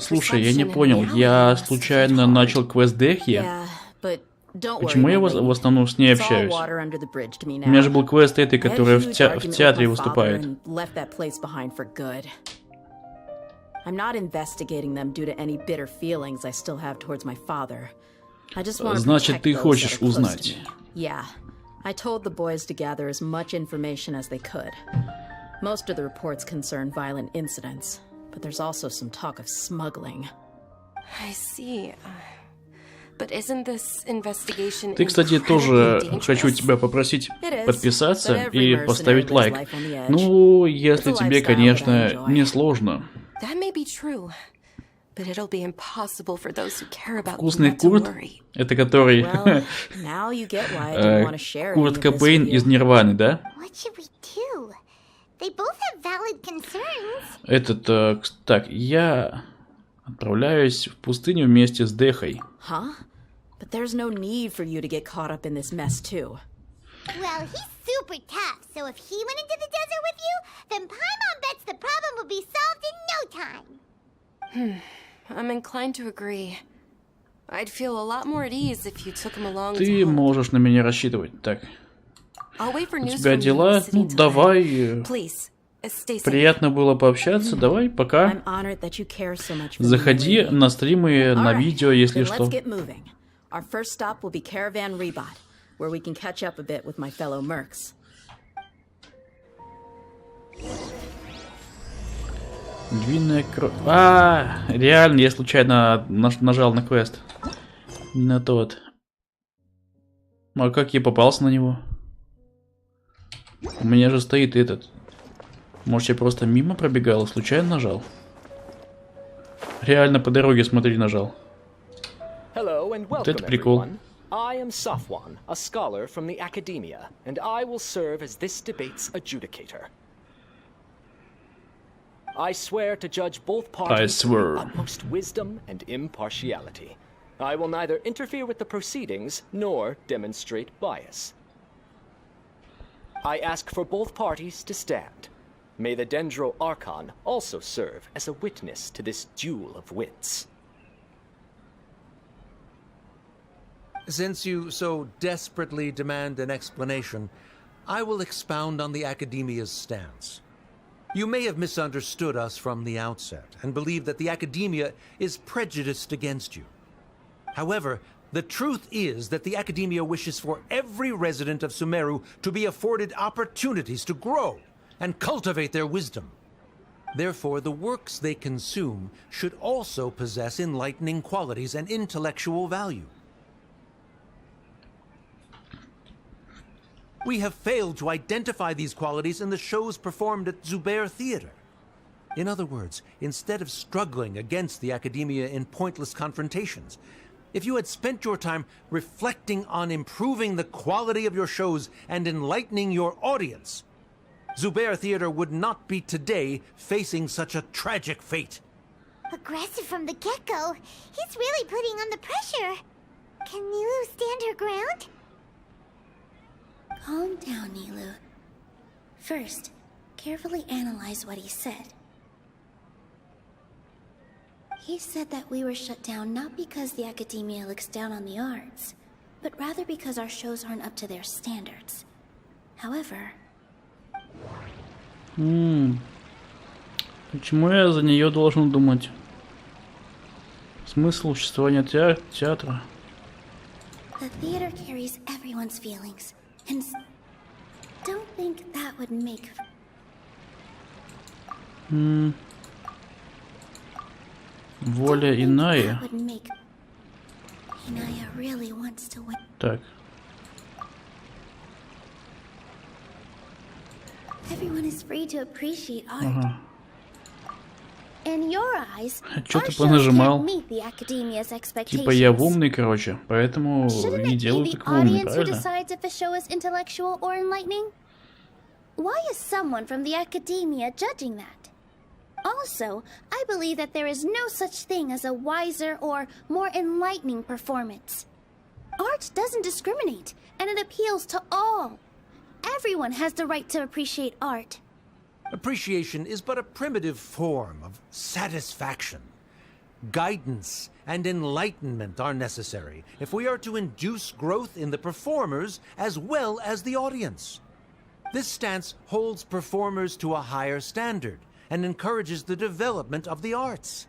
[SPEAKER 1] Слушай, я не понял, я случайно начал квест Дехи? Почему я в основном с ней общаюсь? У меня же был квест этой, которая в театре выступает.
[SPEAKER 5] I'm not investigating them due to any bitter feelings I still have towards my father. I just want to
[SPEAKER 1] Значит,
[SPEAKER 5] protect
[SPEAKER 1] ты
[SPEAKER 5] those
[SPEAKER 1] хочешь
[SPEAKER 5] that are close to
[SPEAKER 1] узнать.
[SPEAKER 5] me. Yeah. I told the boys to gather as much information as they could. Most of the reports concern violent incidents, but there's also some talk of smuggling.
[SPEAKER 6] I see. But isn't this investigation
[SPEAKER 1] Ты, кстати, тоже хочу тебя попросить подписаться и поставить лайк. Ну, если тебе, конечно, не сложно.
[SPEAKER 6] That may be true, but it'll be impossible for those who care about
[SPEAKER 1] Вкусный
[SPEAKER 6] not to
[SPEAKER 1] Курт,
[SPEAKER 6] worry.
[SPEAKER 1] это который
[SPEAKER 5] Well, now you get why I didn't want to share any
[SPEAKER 1] Курт
[SPEAKER 5] of this with
[SPEAKER 1] Кобейн
[SPEAKER 5] you.
[SPEAKER 1] из Нирваны, да?
[SPEAKER 3] What should we do? They both have valid concerns.
[SPEAKER 1] Так, я отправляюсь в пустыню вместе с Дехой.
[SPEAKER 5] Huh? But there's no need for you to get caught up in this mess, too.
[SPEAKER 3] Well, he's super tough, so if he went into the desert with you, then Paimon bets the problem would be solved in no time.
[SPEAKER 6] I'm inclined to agree. I'd feel a lot more at ease if you took him along to
[SPEAKER 1] Ты
[SPEAKER 6] help.
[SPEAKER 1] можешь на меня рассчитывать. Так,
[SPEAKER 6] I'll wait for
[SPEAKER 1] у
[SPEAKER 6] news
[SPEAKER 1] тебя
[SPEAKER 6] from you
[SPEAKER 1] дела?
[SPEAKER 6] in the
[SPEAKER 1] Ну,
[SPEAKER 6] city tonight.
[SPEAKER 1] давай.
[SPEAKER 6] Please, stay safe.
[SPEAKER 1] Приятно было пообщаться. Давай, пока.
[SPEAKER 5] I'm honored that you care so much for me,
[SPEAKER 1] Заходи
[SPEAKER 5] lady.
[SPEAKER 1] на стримы, на
[SPEAKER 5] Alright,
[SPEAKER 1] видео, если
[SPEAKER 5] then
[SPEAKER 1] что.
[SPEAKER 5] let's get moving. Our first stop will be Caravan Rebot, where we can catch up a bit with my fellow mercs.
[SPEAKER 1] Длинная кровь. Реально, я случайно нажал на квест. Не на тот. А как я попался на него? У меня же стоит этот. Может, я просто мимо пробегал и случайно нажал? Реально по дороге, смотри, нажал.
[SPEAKER 7] Hello and
[SPEAKER 1] Вот
[SPEAKER 7] welcome,
[SPEAKER 1] это прикол.
[SPEAKER 7] everyone. I am Safwan, a scholar from the academia, and I will serve as this debate's adjudicator. I swear to judge both parties with
[SPEAKER 1] swear.
[SPEAKER 7] the utmost wisdom and impartiality. I will neither interfere with the proceedings nor demonstrate bias. I ask for both parties to stand. May the Dendro Archon also serve as a witness to this duel of wits.
[SPEAKER 8] Since you so desperately demand an explanation, I will expound on the Academia's stance. You may have misunderstood us from the outset and believe that the Academia is prejudiced against you. However, the truth is that the Academia wishes for every resident of Sumeru to be afforded opportunities to grow and cultivate their wisdom. Therefore, the works they consume should also possess enlightening qualities and intellectual value. We have failed to identify these qualities in the shows performed at Zubair Theater. In other words, instead of struggling against the Academia in pointless confrontations, if you had spent your time reflecting on improving the quality of your shows and enlightening your audience, Zubair Theater would not be today facing such a tragic fate.
[SPEAKER 3] Aggressive from the get-go. He's really putting on the pressure. Can Nilu stand her ground?
[SPEAKER 2] Calm down, Nilu. First, carefully analyze what he said. He said that we were shut down not because the Academia looks down on the arts, but rather because our shows aren't up to their standards. However...
[SPEAKER 1] Почему я за нее должен думать? Смысл существования театра?
[SPEAKER 2] The theater carries everyone's feelings, and don't think that would make...
[SPEAKER 1] Воля иная.
[SPEAKER 2] That would make... Inaya really wants to win.
[SPEAKER 1] Так.
[SPEAKER 2] Everyone is free to appreciate art. In your eyes,
[SPEAKER 1] Чё
[SPEAKER 2] our
[SPEAKER 1] ты
[SPEAKER 2] shows
[SPEAKER 1] понажимал?
[SPEAKER 2] can't meet the Academia's expectations.
[SPEAKER 1] Типа я умный, короче, поэтому
[SPEAKER 2] Shouldn't
[SPEAKER 1] и
[SPEAKER 2] it
[SPEAKER 1] делаю
[SPEAKER 2] be the
[SPEAKER 1] как умный,
[SPEAKER 2] audience who
[SPEAKER 1] правильно?
[SPEAKER 2] decides if a show is intellectual or enlightening? Why is someone from the Academia judging that? Also, I believe that there is no such thing as a wiser or more enlightening performance. Art doesn't discriminate, and it appeals to all. Everyone has the right to appreciate art.
[SPEAKER 8] Appreciation is but a primitive form of satisfaction. Guidance and enlightenment are necessary if we are to induce growth in the performers as well as the audience. This stance holds performers to a higher standard and encourages the development of the arts.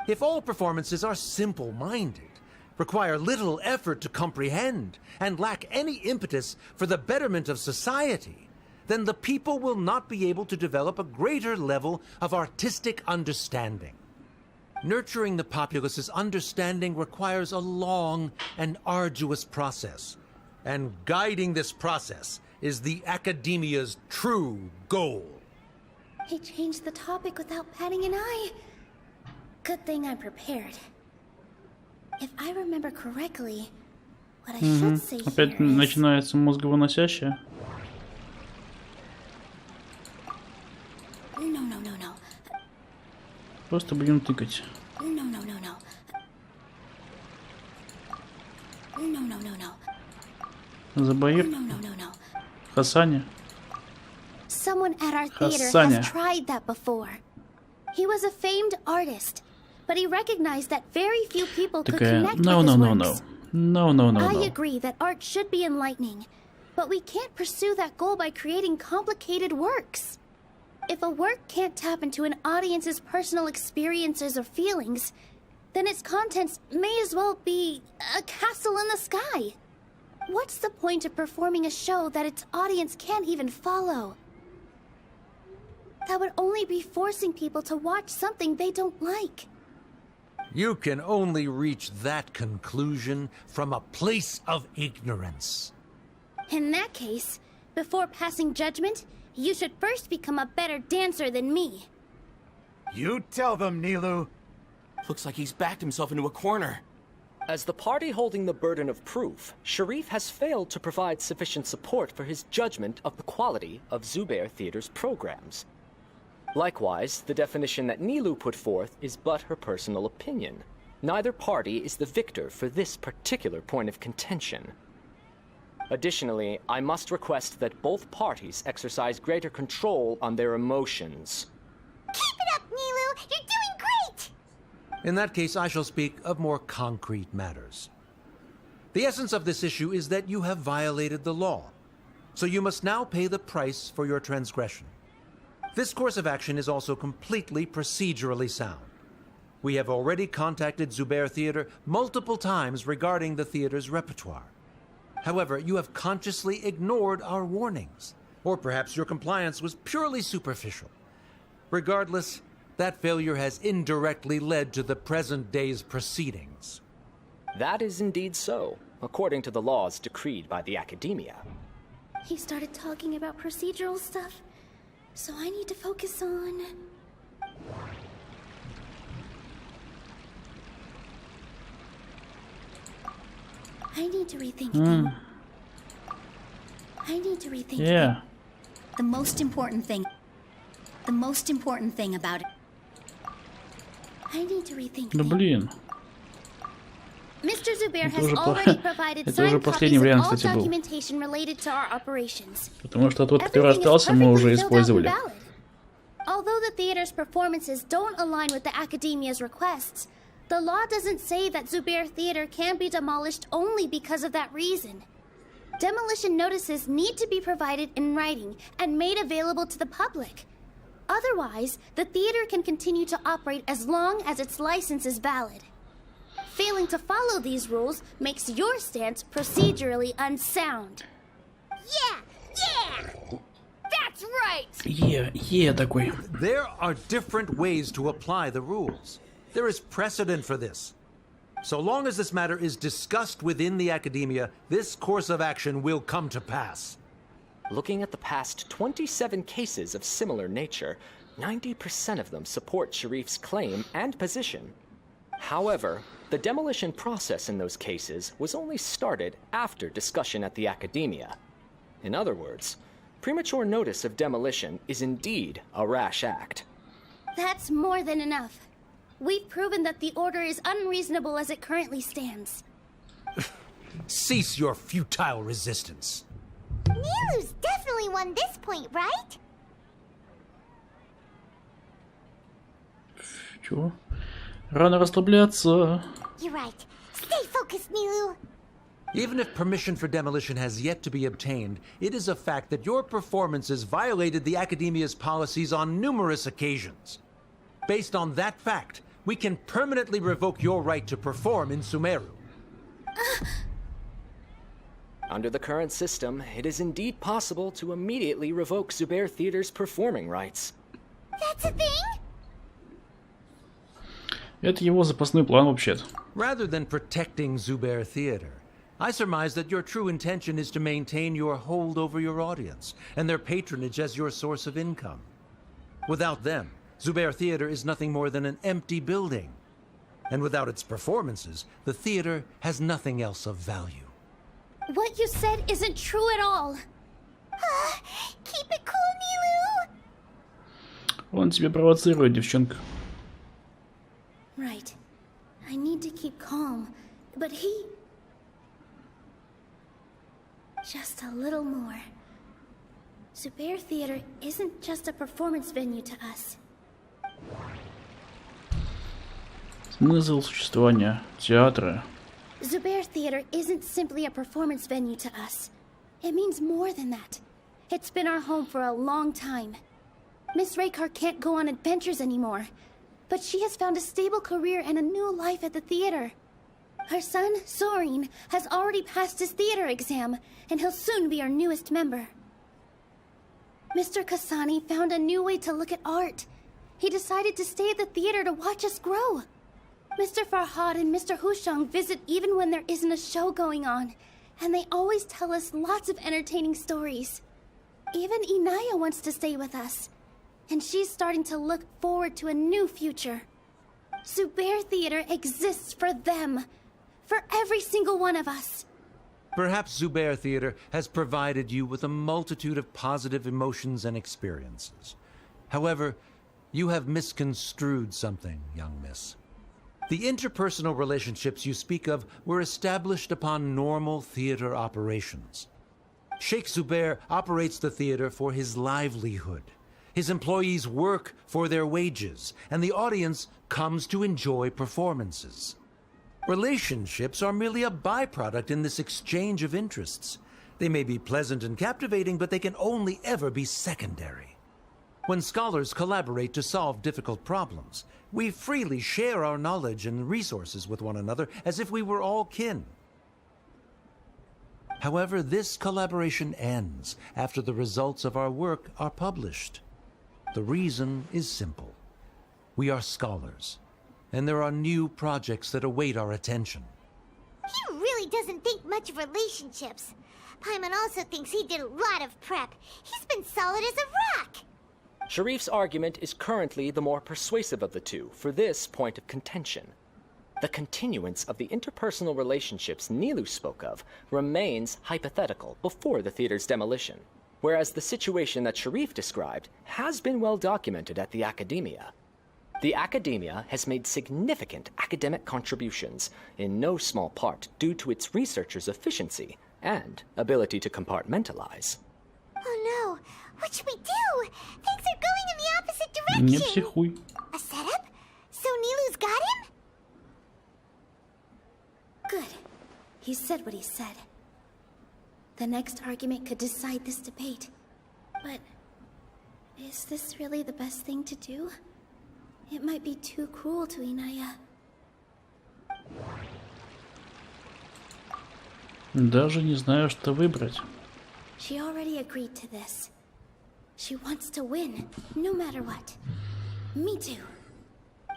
[SPEAKER 8] If all performances are simple-minded, require little effort to comprehend, and lack any impetus for the betterment of society, then the people will not be able to develop a greater level of artistic understanding. Nurturing the populace's understanding requires a long and arduous process, and guiding this process is the Academia's true goal.
[SPEAKER 2] He changed the topic without batting an eye. Good thing I'm prepared. If I remember correctly, what I should say
[SPEAKER 1] Опять
[SPEAKER 2] here is...
[SPEAKER 1] начинается мозговыносящее.
[SPEAKER 2] No.
[SPEAKER 1] Просто будем тыкать.
[SPEAKER 2] No.
[SPEAKER 1] Забаир.
[SPEAKER 2] No.
[SPEAKER 1] Хасаня.
[SPEAKER 2] Someone at our theater
[SPEAKER 1] Hasanya.
[SPEAKER 2] has tried that before. He was a famed artist, but he recognized that very few people could
[SPEAKER 1] Такая,
[SPEAKER 2] connect with his works.
[SPEAKER 1] No.
[SPEAKER 2] I agree that art should be enlightening, but we can't pursue that goal by creating complicated works. If a work can't tap into an audience's personal experiences or feelings, then its contents may as well be a castle in the sky. What's the point of performing a show that its audience can't even follow? That would only be forcing people to watch something they don't like.
[SPEAKER 8] You can only reach that conclusion from a place of ignorance.
[SPEAKER 2] In that case, before passing judgment, you should first become a better dancer than me.
[SPEAKER 9] You tell them, Nilu.
[SPEAKER 10] Looks like he's backed himself into a corner.
[SPEAKER 7] As the party holding the burden of proof, Sharif has failed to provide sufficient support for his judgment of the quality of Zubair Theater's programs. Likewise, the definition that Nilu put forth is but her personal opinion. Neither party is the victor for this particular point of contention. Additionally, I must request that both parties exercise greater control on their emotions.
[SPEAKER 3] Keep it up, Nilu! You're doing great!
[SPEAKER 8] In that case, I shall speak of more concrete matters. The essence of this issue is that you have violated the law, so you must now pay the price for your transgression. This course of action is also completely procedurally sound. We have already contacted Zubair Theater multiple times regarding the theater's repertoire. However, you have consciously ignored our warnings, or perhaps your compliance was purely superficial. Regardless, that failure has indirectly led to the present day's proceedings.
[SPEAKER 7] That is indeed so, according to the laws decreed by the Academia.
[SPEAKER 2] He started talking about procedural stuff, so I need to focus on... I need to rethink things. I need to rethink
[SPEAKER 1] Yeah.
[SPEAKER 11] The most important thing about it.
[SPEAKER 2] I need to rethink
[SPEAKER 1] Да блин.
[SPEAKER 2] Mr. Zubair
[SPEAKER 1] Это
[SPEAKER 2] has
[SPEAKER 1] уже
[SPEAKER 2] already provided
[SPEAKER 1] это уже
[SPEAKER 2] signed
[SPEAKER 1] последний
[SPEAKER 2] copies of
[SPEAKER 1] вариант,
[SPEAKER 2] all
[SPEAKER 1] кстати, был.
[SPEAKER 2] documentation related to our operations.
[SPEAKER 1] Потому что тот, который
[SPEAKER 2] Everything is
[SPEAKER 1] остался, мы уже
[SPEAKER 2] perfectly filled out and
[SPEAKER 1] использовали.
[SPEAKER 2] valid. Although the theater's performances don't align with the Academia's requests, the law doesn't say that Zubair Theater can be demolished only because of that reason. Demolition notices need to be provided in writing and made available to the public. Otherwise, the theater can continue to operate as long as its license is valid. Failing to follow these rules makes your stance procedurally unsound.
[SPEAKER 3] Yeah! That's right!
[SPEAKER 1] Такой.
[SPEAKER 8] There are different ways to apply the rules. There is precedent for this. So long as this matter is discussed within the Academia, this course of action will come to pass.
[SPEAKER 7] Looking at the past 27 cases of similar nature, 90% of them support Sharif's claim and position. However, the demolition process in those cases was only started after discussion at the Academia. In other words, premature notice of demolition is indeed a rash act.
[SPEAKER 2] That's more than enough. We've proven that the order is unreasonable as it currently stands.
[SPEAKER 8] Cease your futile resistance.
[SPEAKER 3] Nilu's definitely won this point, right?
[SPEAKER 1] Чего? Рано расслабляться.
[SPEAKER 3] You're right. Stay focused, Nilu.
[SPEAKER 8] Even if permission for demolition has yet to be obtained, it is a fact that your performances violated the Academia's policies on numerous occasions. Based on that fact, we can permanently revoke your right to perform in Sumeru.
[SPEAKER 7] Under the current system, it is indeed possible to immediately revoke Zubair Theater's performing rights.
[SPEAKER 3] That's a thing?
[SPEAKER 1] Это его запасной план вообще-то.
[SPEAKER 8] Rather than protecting Zubair Theater, I surmise that your true intention is to maintain your hold over your audience and their patronage as your source of income. Without them, Zubair Theater is nothing more than an empty building. And without its performances, the theater has nothing else of value.
[SPEAKER 2] What you said isn't true at all.
[SPEAKER 3] Keep it cool, Nilou!
[SPEAKER 1] Он тебя провоцирует, девчонка.
[SPEAKER 2] Right. I need to keep calm, but he... Just a little more. Zubair Theater isn't just a performance venue to us.
[SPEAKER 1] Смысл существования театра.
[SPEAKER 2] Zubair Theater isn't simply a performance venue to us. It means more than that. It's been our home for a long time. Miss Raykar can't go on adventures anymore, but she has found a stable career and a new life at the theater. Her son, Sorin, has already passed his theater exam, and he'll soon be our newest member. Mr. Kasani found a new way to look at art. He decided to stay at the theater to watch us grow. Mr. Farhad and Mr. Hushang visit even when there isn't a show going on, and they always tell us lots of entertaining stories. Even Inaya wants to stay with us, and she's starting to look forward to a new future. Zubair Theater exists for them, for every single one of us.
[SPEAKER 8] Perhaps Zubair Theater has provided you with a multitude of positive emotions and experiences. However, you have misconstrued something, young miss. The interpersonal relationships you speak of were established upon normal theater operations. Sheikh Zubair operates the theater for his livelihood. His employees work for their wages, and the audience comes to enjoy performances. Relationships are merely a byproduct in this exchange of interests. They may be pleasant and captivating, but they can only ever be secondary. When scholars collaborate to solve difficult problems, we freely share our knowledge and resources with one another as if we were all kin. However, this collaboration ends after the results of our work are published. The reason is simple. We are scholars, and there are new projects that await our attention.
[SPEAKER 3] He really doesn't think much of relationships. Paimon also thinks he did a lot of prep. He's been solid as a rock.
[SPEAKER 7] Sharif's argument is currently the more persuasive of the two for this point of contention. The continuance of the interpersonal relationships Nilou spoke of remains hypothetical before the theater's demolition, whereas the situation that Sharif described has been well documented at the Academia. The Academia has made significant academic contributions, in no small part due to its researchers' efficiency and ability to compartmentalize.
[SPEAKER 3] Oh no, what should we do? Things are going in the opposite
[SPEAKER 1] Не
[SPEAKER 3] direction.
[SPEAKER 1] психуй.
[SPEAKER 3] A setup? So Nilou's got him?
[SPEAKER 2] Good. He said what he said. The next argument could decide this debate. But is this really the best thing to do? It might be too cruel to Inaya.
[SPEAKER 1] Даже не знаю, что выбрать.
[SPEAKER 2] She already agreed to this. She wants to win, no matter what. Me too.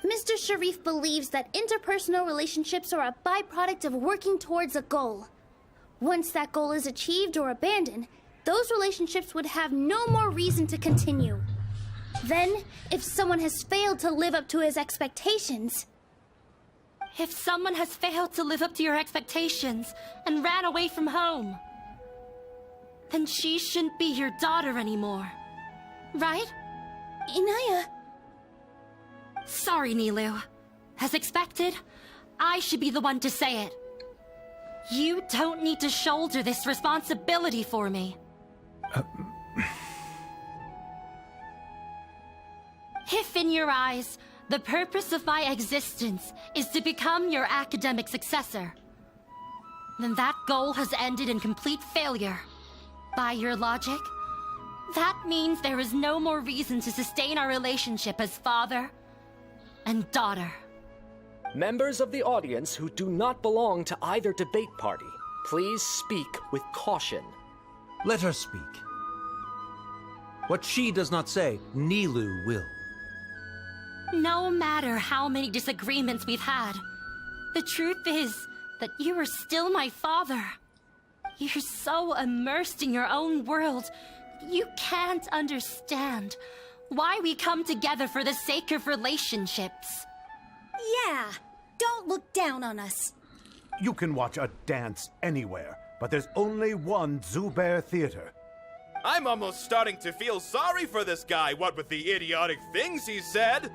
[SPEAKER 2] Mr. Sharif believes that interpersonal relationships are a byproduct of working towards a goal. Once that goal is achieved or abandoned, those relationships would have no more reason to continue. Then, if someone has failed to live up to his expectations...
[SPEAKER 4] If someone has failed to live up to your expectations and ran away from home, then she shouldn't be your daughter anymore. Right?
[SPEAKER 2] Inaya...
[SPEAKER 4] Sorry, Nilou. As expected, I should be the one to say it. You don't need to shoulder this responsibility for me. If in your eyes, the purpose of my existence is to become your academic successor, then that goal has ended in complete failure. By your logic, that means there is no more reason to sustain our relationship as father and daughter.
[SPEAKER 7] Members of the audience who do not belong to either debate party, please speak with caution.
[SPEAKER 8] Let her speak. What she does not say, Nilou will.
[SPEAKER 4] No matter how many disagreements we've had, the truth is that you are still my father. You're so immersed in your own world, you can't understand why we come together for the sake of relationships.
[SPEAKER 11] Yeah, don't look down on us.
[SPEAKER 9] You can watch a dance anywhere, but there's only one Zubair Theater.
[SPEAKER 10] I'm almost starting to feel sorry for this guy, what with the idiotic things he said.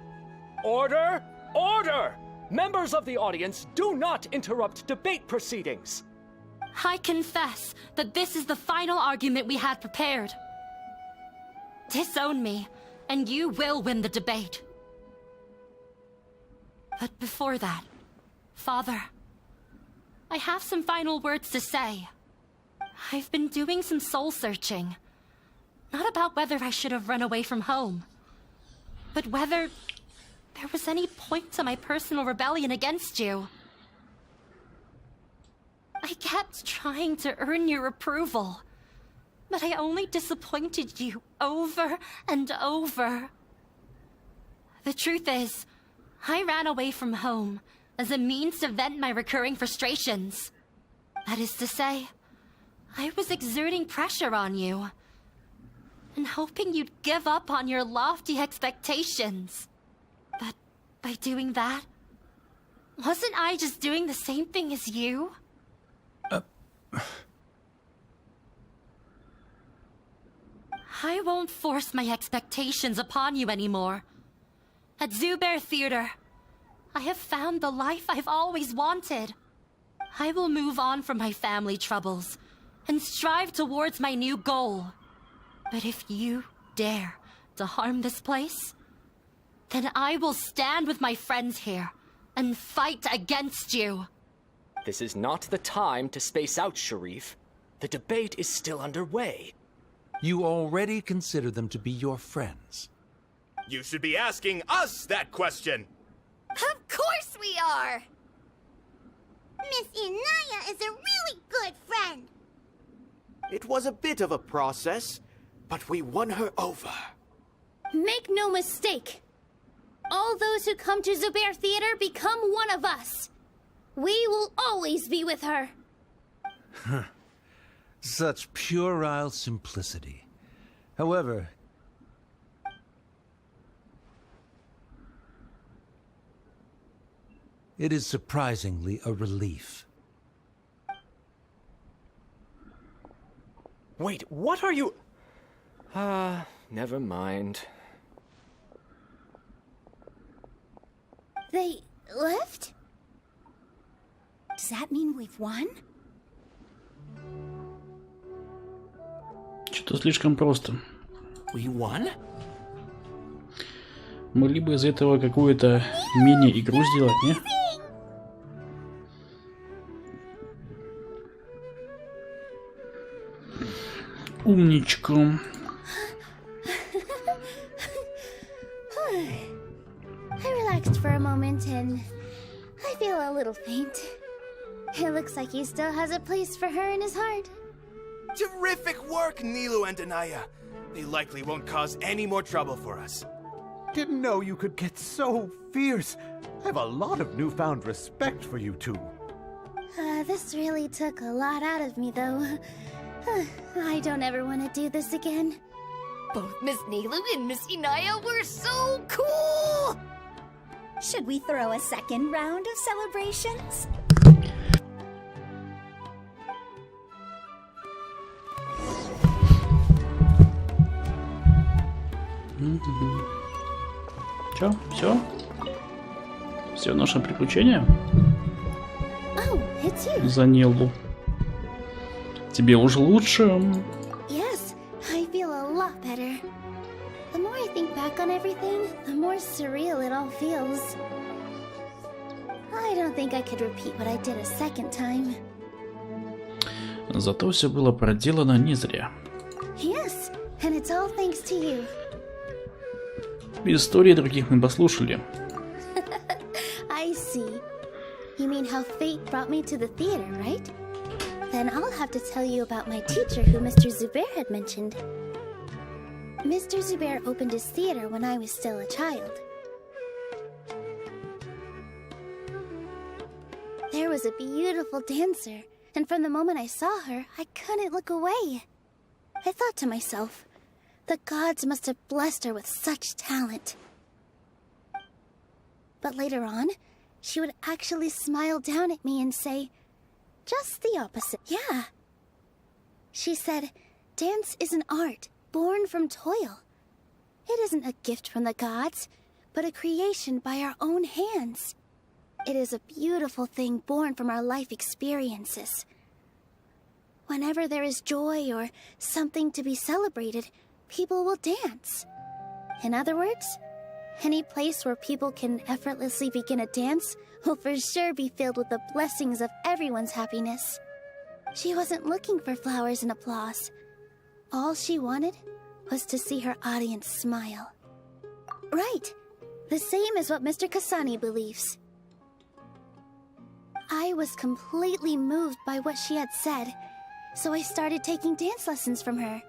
[SPEAKER 7] Order! Order! Members of the audience, do not interrupt debate proceedings.
[SPEAKER 4] I confess that this is the final argument we had prepared. Disown me, and you will win the debate. But before that, Father, I have some final words to say. I've been doing some soul-searching. Not about whether I should have run away from home, but whether there was any point to my personal rebellion against you. I kept trying to earn your approval, but I only disappointed you over and over. The truth is, I ran away from home as a means to vent my recurring frustrations. That is to say, I was exerting pressure on you, and hoping you'd give up on your lofty expectations. But by doing that, wasn't I just doing the same thing as you? I won't force my expectations upon you anymore. At Zubair Theater, I have found the life I've always wanted. I will move on from my family troubles and strive towards my new goal. But if you dare to harm this place, then I will stand with my friends here and fight against you.
[SPEAKER 7] This is not the time to space out, Sharif. The debate is still underway.
[SPEAKER 8] You already consider them to be your friends.
[SPEAKER 10] You should be asking us that question.
[SPEAKER 3] Of course we are! Miss Inaya is a really good friend.
[SPEAKER 12] It was a bit of a process, but we won her over.
[SPEAKER 2] Make no mistake. All those who come to Zubair Theater become one of us. We will always be with her.
[SPEAKER 8] Such puerile simplicity. However, it is surprisingly a relief.
[SPEAKER 7] Wait, what are you... never mind.
[SPEAKER 2] They left?
[SPEAKER 11] Does that mean we've won?
[SPEAKER 1] Что-то слишком просто.
[SPEAKER 10] We won?
[SPEAKER 1] Могли бы из этого какую-то мини-игру сделать, не? Умничка.
[SPEAKER 2] I relaxed for a moment and I feel a little faint. It looks like he still has a place for her in his heart.
[SPEAKER 10] Terrific work, Nilou and Anaya. They likely won't cause any more trouble for us.
[SPEAKER 9] Didn't know you could get so fierce. I have a lot of newfound respect for you two.
[SPEAKER 2] This really took a lot out of me, though. I don't ever want to do this again.
[SPEAKER 11] Both Miss Nilou and Miss Inaya were so cool! Should we throw a second round of celebrations?
[SPEAKER 1] Чё? Все? Все наше приключение?
[SPEAKER 2] Oh, it's you.
[SPEAKER 1] За Нилу. Тебе уже лучше?
[SPEAKER 2] Yes, I feel a lot better. The more I think back on everything, the more surreal it all feels. I don't think I could repeat what I did a second time.
[SPEAKER 1] Зато все было проделано не зря.
[SPEAKER 2] Yes, and it's all thanks to you.
[SPEAKER 1] Истории других мы послушали.
[SPEAKER 2] I see. You mean how fate brought me to the theater, right? Then I'll have to tell you about my teacher who Mr. Zubair had mentioned. Mr. Zubair opened his theater when I was still a child. There was a beautiful dancer, and from the moment I saw her, I couldn't look away. I thought to myself, the gods must have blessed her with such talent. But later on, she would actually smile down at me and say, just the opposite. Yeah. She said, dance is an art born from toil. It isn't a gift from the gods, but a creation by our own hands. It is a beautiful thing born from our life experiences. Whenever there is joy or something to be celebrated, people will dance. In other words, any place where people can effortlessly begin a dance will for sure be filled with the blessings of everyone's happiness. She wasn't looking for flowers and applause. All she wanted was to see her audience smile. Right. The same as what Mr. Kasani believes. I was completely moved by what she had said, so I started taking dance lessons from her.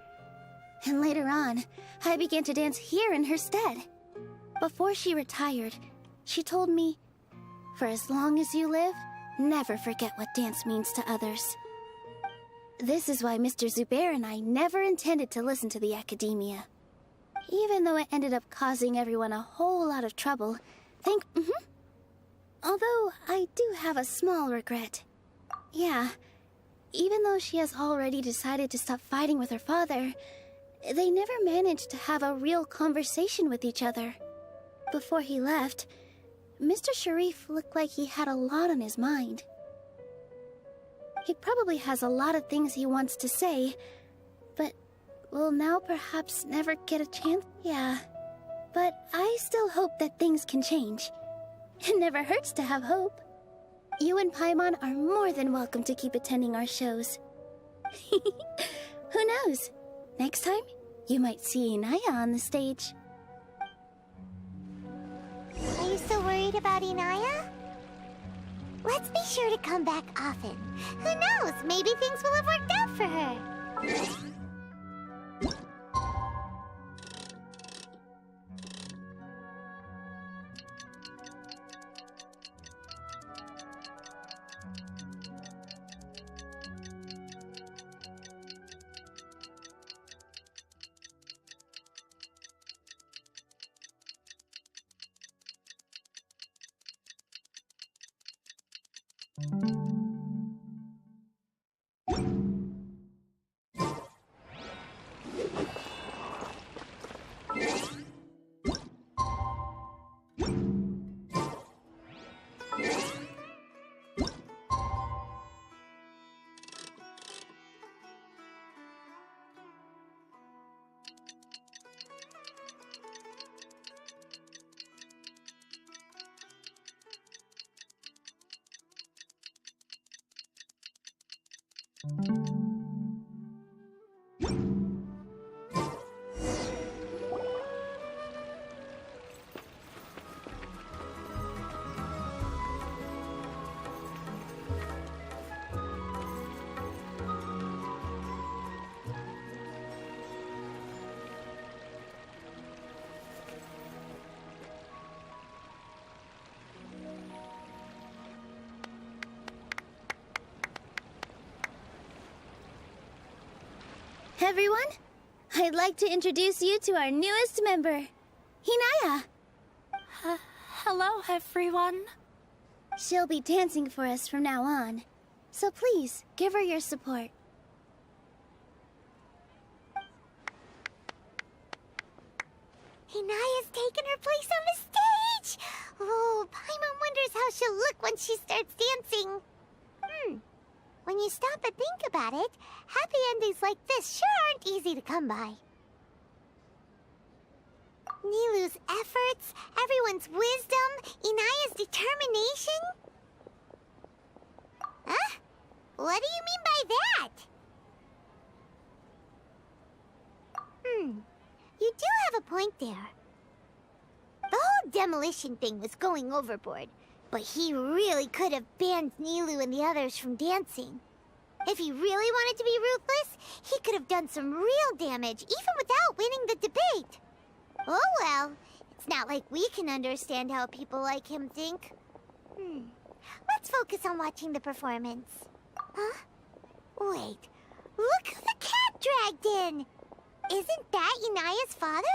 [SPEAKER 2] And later on, I began to dance here in her stead. Before she retired, she told me, for as long as you live, never forget what dance means to others. This is why Mr. Zubair and I never intended to listen to the academia. Even though it ended up causing everyone a whole lot of trouble, Although I do have a small regret. Yeah, even though she has already decided to stop fighting with her father, they never managed to have a real conversation with each other. Before he left, Mr. Sharif looked like he had a lot on his mind. He probably has a lot of things he wants to say, but will now perhaps never get a chance. Yeah, but I still hope that things can change. It never hurts to have hope. You and Paimon are more than welcome to keep attending our shows. Who knows? Next time, you might see Inaya on the stage.
[SPEAKER 3] Are you still worried about Inaya? Let's be sure to come back often. Who knows? Maybe things will have worked out for her.
[SPEAKER 2] Everyone, I'd like to introduce you to our newest member, Hinaya.
[SPEAKER 4] Hello, everyone.
[SPEAKER 2] She'll be dancing for us from now on, so please give her your support.
[SPEAKER 3] Hinaya's taken her place on the stage! Oh, Paimon wonders how she'll look when she starts dancing. When you stop and think about it, happy endings like this sure aren't easy to come by. Nilou's efforts, everyone's wisdom, Inaya's determination. Huh? What do you mean by that? You do have a point there. The whole demolition thing was going overboard, but he really could have banned Nilou and the others from dancing. If he really wanted to be ruthless, he could have done some real damage, even without winning the debate. Oh well, it's not like we can understand how people like him think. Let's focus on watching the performance. Huh? Wait, look who the cat dragged in! Isn't that Inaya's father?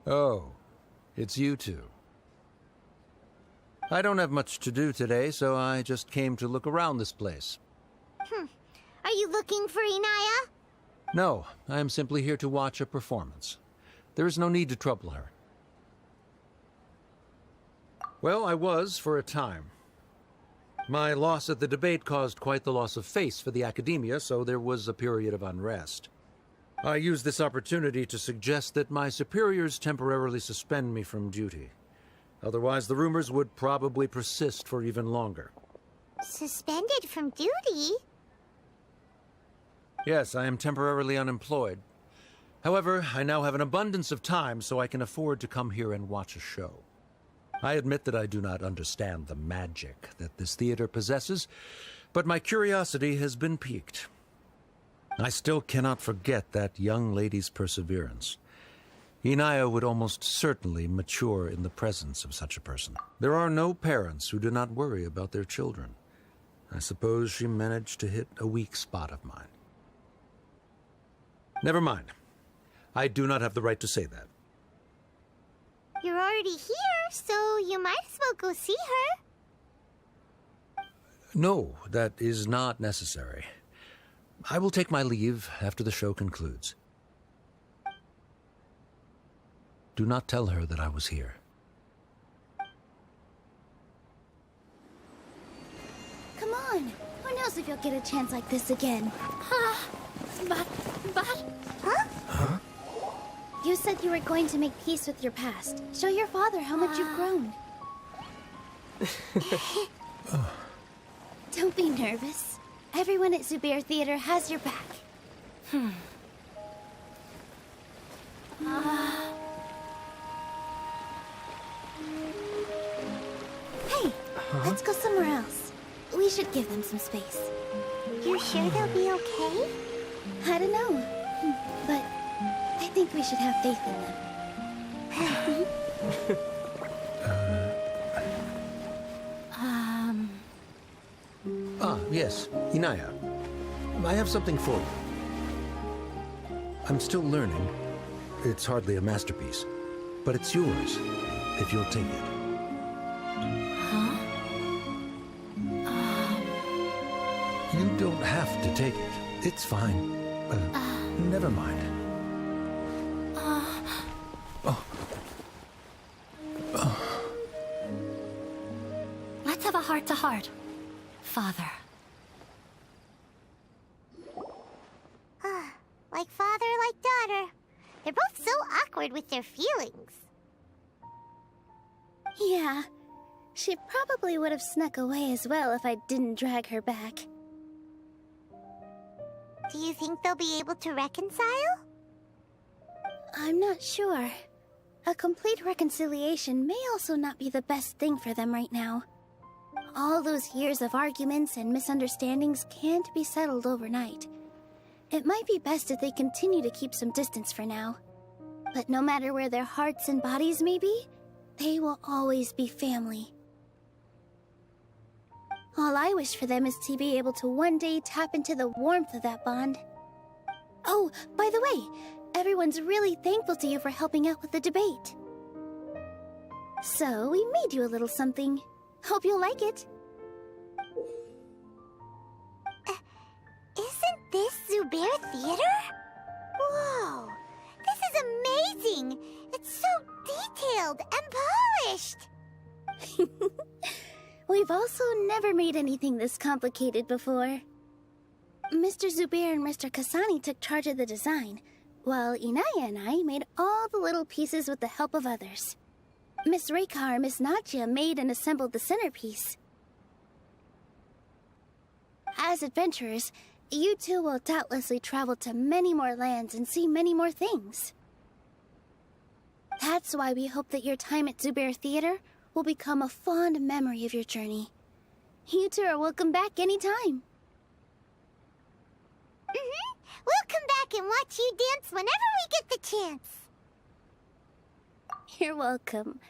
[SPEAKER 8] Oh, it's you two. I don't have much to do today, so I just came to look around this place.
[SPEAKER 3] Are you looking for Inaya?
[SPEAKER 8] No, I am simply here to watch a performance. There is no need to trouble her. Well, I was for a time. My loss at the debate caused quite the loss of face for the academia, so there was a period of unrest. I used this opportunity to suggest that my superiors temporarily suspend me from duty. Otherwise, the rumors would probably persist for even longer.
[SPEAKER 3] Suspended from duty?
[SPEAKER 8] Yes, I am temporarily unemployed. However, I now have an abundance of time, so I can afford to come here and watch a show. I admit that I do not understand the magic that this theater possesses, but my curiosity has been piqued. I still cannot forget that young lady's perseverance. Inaya would almost certainly mature in the presence of such a person. There are no parents who do not worry about their children. I suppose she managed to hit a weak spot of mine. Never mind. I do not have the right to say that.
[SPEAKER 3] You're already here, so you might as well go see her.
[SPEAKER 8] No, that is not necessary. I will take my leave after the show concludes. Do not tell her that I was here.
[SPEAKER 2] Come on. Who knows if you'll get a chance like this again?
[SPEAKER 4] But...
[SPEAKER 2] Huh? You said you were going to make peace with your past. Show your father how much you've grown. Don't be nervous. Everyone at Zubair Theater has your back. Hey, let's go somewhere else. We should give them some space.
[SPEAKER 3] You sure they'll be okay?
[SPEAKER 2] I don't know, but I think we should have faith in them.
[SPEAKER 8] Yes, Inaya. I have something for you. I'm still learning. It's hardly a masterpiece, but it's yours, if you'll take it. You don't have to take it. It's fine. Never mind.
[SPEAKER 4] Let's have a heart-to-heart, Father.
[SPEAKER 3] Like father, like daughter. They're both so awkward with their feelings.
[SPEAKER 2] Yeah, she probably would have snuck away as well if I didn't drag her back.
[SPEAKER 3] Do you think they'll be able to reconcile?
[SPEAKER 2] I'm not sure. A complete reconciliation may also not be the best thing for them right now. All those years of arguments and misunderstandings can't be settled overnight. It might be best if they continue to keep some distance for now. But no matter where their hearts and bodies may be, they will always be family. All I wish for them is to be able to one day tap into the warmth of that bond. Oh, by the way, everyone's really thankful to you for helping out with the debate. So, we made you a little something. Hope you'll like it.
[SPEAKER 3] Isn't this Zubair Theater? Whoa! This is amazing! It's so detailed and polished!
[SPEAKER 2] We've also never made anything this complicated before. Mr. Zubair and Mr. Kasani took charge of the design, while Inaya and I made all the little pieces with the help of others. Miss Reikar and Miss Nadia made and assembled the centerpiece. As adventurers, you two will doubtlessly travel to many more lands and see many more things. That's why we hope that your time at Zubair Theater will become a fond memory of your journey. You two are welcome back anytime.
[SPEAKER 3] We'll come back and watch you dance whenever we get the chance.
[SPEAKER 2] You're welcome.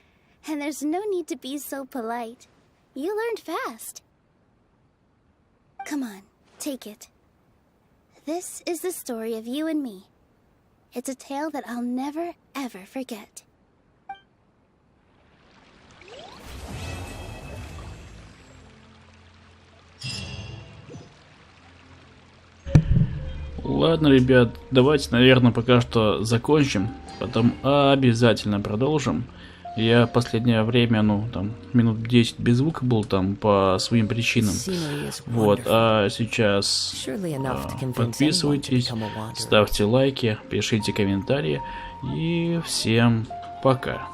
[SPEAKER 2] And there's no need to be so polite. You learned fast. Come on, take it. This is the story of you and me. It's a tale that I'll never, ever forget.
[SPEAKER 1] Ладно, ребят, давайте, наверное, пока что закончим, потом обязательно продолжим. Я в последнее время, там, минут 10 без звука был там по своим причинам. Вот, а сейчас подписывайтесь, ставьте лайки, пишите комментарии и всем пока.